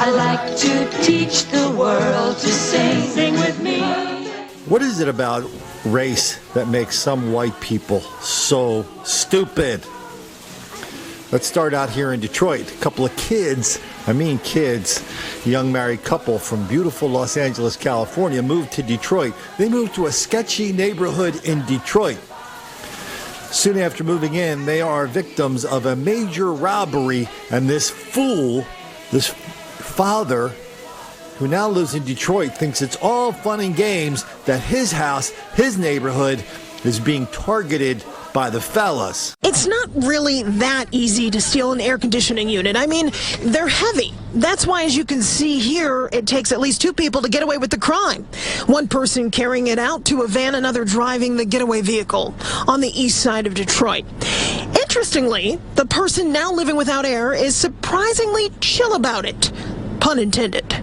I like to teach the world to sing. Sing with me. What is it about race that makes some white people so stupid? Let's start out here in Detroit. A couple of kids, a young married couple from beautiful Los Angeles, California, moved to Detroit. They moved to a sketchy neighborhood in Detroit. Soon after moving in, they are victims of a major robbery, and this father, who now lives in Detroit, thinks it's all fun and games that his house, his neighborhood, is being targeted by the fellas. It's not really that easy to steal an air conditioning unit. I mean, they're heavy. That's why, as you can see here, it takes at least two people to get away with the crime. One person carrying it out to a van, another driving the getaway vehicle on the east side of Detroit. Interestingly, the person now living without air is surprisingly chill about it. Pun intended.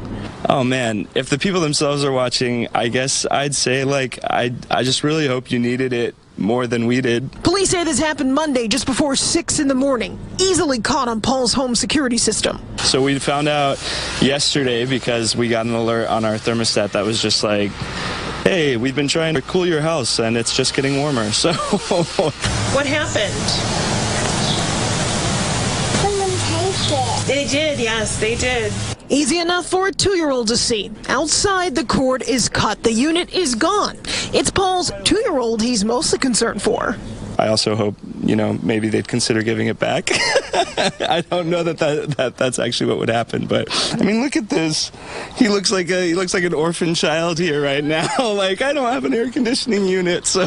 Oh man, if the people themselves are watching, I guess I'd say, I just really hope you needed it more than we did. Police say this happened Monday just before 6 in the morning, easily caught on Paul's home security system. So we found out yesterday because we got an alert on our thermostat that was just like, hey, we've been trying to cool your house and it's just getting warmer. So what happened? Someone take it. They did, yes, they did. Easy enough for a 2-year-old to see. Outside, the cord is cut. The unit is gone. It's Paul's 2-year-old he's mostly concerned for. I also hope, maybe they'd consider giving it back. I don't know that's actually what would happen, but I mean, look at this. He looks like an orphan child here right now. I don't have an air conditioning unit, so.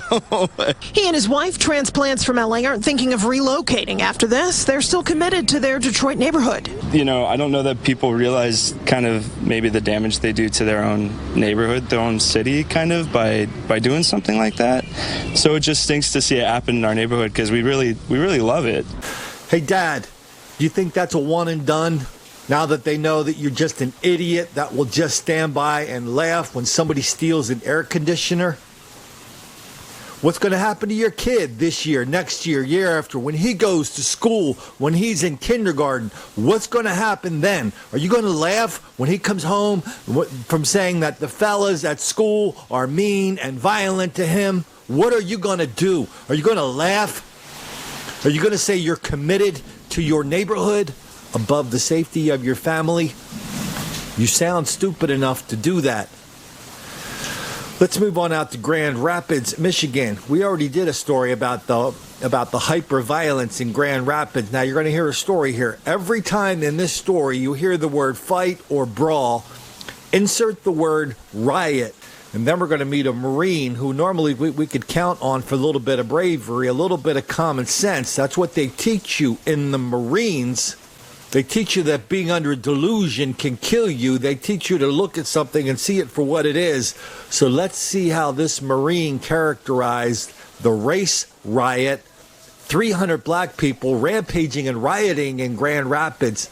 He and his wife, transplants from LA, aren't thinking of relocating after this. They're still committed to their Detroit neighborhood. I don't know that people realize kind of maybe the damage they do to their own neighborhood, their own city, kind of by doing something like that. So it just stinks to see it happen in our neighborhood because we really love it. Hey, Dad, do you think that's a one and done? Now that they know that you're just an idiot that will just stand by and laugh when somebody steals an air conditioner? What's going to happen to your kid this year, next year, year after, when he goes to school, when he's in kindergarten? What's going to happen then? Are you going to laugh when he comes home from saying that the fellas at school are mean and violent to him? What are you going to do? Are you going to laugh? Are you going to say you're committed to your neighborhood above the safety of your family? You sound stupid enough to do that. Let's move on out to Grand Rapids, Michigan. We already did a story about the hyper-violence in Grand Rapids. Now you're going to hear a story here. Every time in this story you hear the word fight or brawl, insert the word riot. And then we're going to meet a Marine who normally we could count on for a little bit of bravery, a little bit of common sense. That's what they teach you in the Marines. They teach you that being under delusion can kill you. They teach you to look at something and see it for what it is. So let's see how this Marine characterized the race riot. 300 black people rampaging and rioting in Grand Rapids.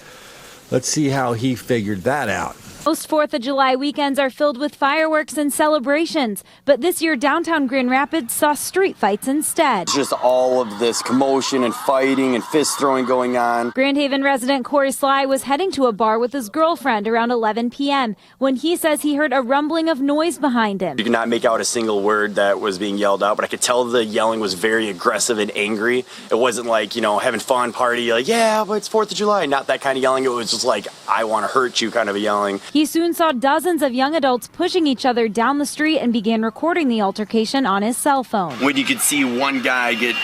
Let's see how he figured that out. Most 4th of July weekends are filled with fireworks and celebrations, but this year downtown Grand Rapids saw street fights instead. Just all of this commotion and fighting and fist throwing going on. Grand Haven resident Corey Sly was heading to a bar with his girlfriend around 11 p.m. when he says he heard a rumbling of noise behind him. You could not make out a single word that was being yelled out, but I could tell the yelling was very aggressive and angry. It wasn't like, having fun, party, yeah, but it's 4th of July. Not that kind of yelling. It was just like, I want to hurt you kind of a yelling. He soon saw dozens of young adults pushing each other down the street and began recording the altercation on his cell phone. When you could see one guy get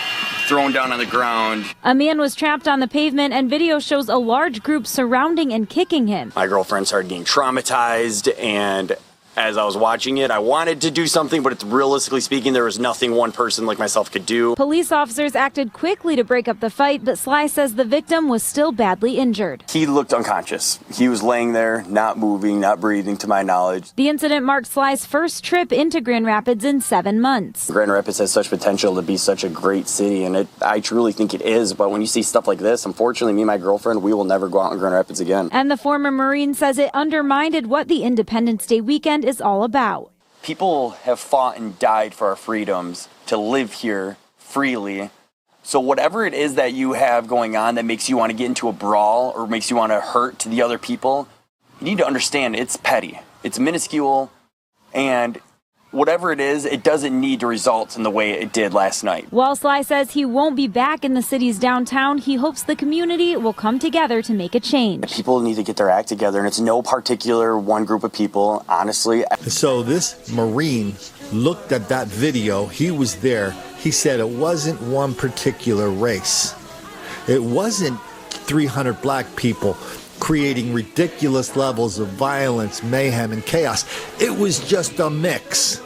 thrown down on the ground. A man was trapped on the pavement, and video shows a large group surrounding and kicking him. My girlfriend started getting traumatized, and as I was watching it, I wanted to do something, but realistically speaking, there was nothing one person like myself could do. Police officers acted quickly to break up the fight, but Sly says the victim was still badly injured. He looked unconscious. He was laying there, not moving, not breathing, to my knowledge. The incident marked Sly's first trip into Grand Rapids in 7 months. Grand Rapids has such potential to be such a great city, and I truly think it is, but when you see stuff like this, unfortunately, me and my girlfriend, we will never go out in Grand Rapids again. And the former Marine says it undermined what the Independence Day weekend is all about. People have fought and died for our freedoms to live here freely. So whatever it is that you have going on that makes you want to get into a brawl or makes you want to hurt to the other people, You need to understand it's petty. It's minuscule, and whatever it is, it doesn't need to result in the way it did last night. While Sly says he won't be back in the city's downtown, he hopes the community will come together to make a change. People need to get their act together, and it's no particular one group of people, honestly. So this Marine looked at that video. He was there. He said it wasn't one particular race. It wasn't 300 black people creating ridiculous levels of violence, mayhem, and chaos. It was just a mix.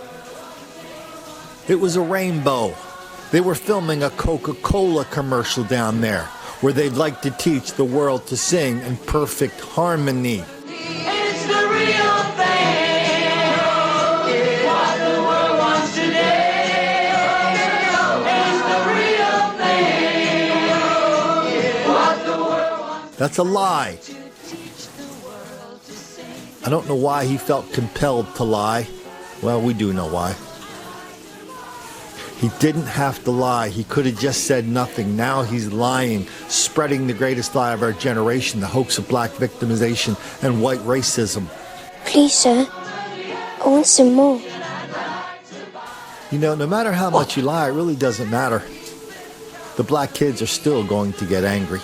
It was a rainbow. They were filming a Coca-Cola commercial down there where they'd like to teach the world to sing in perfect harmony. It's the real thing. What the world wants today. It's the real thing. What the world wants. That's a lie. I don't know why he felt compelled to lie. Well, we do know why. He didn't have to lie. He could have just said nothing. Now he's lying, spreading the greatest lie of our generation, the hoax of black victimization and white racism. Please, sir. I want some more. You know, no matter how much you lie, it really doesn't matter. The black kids are still going to get angry.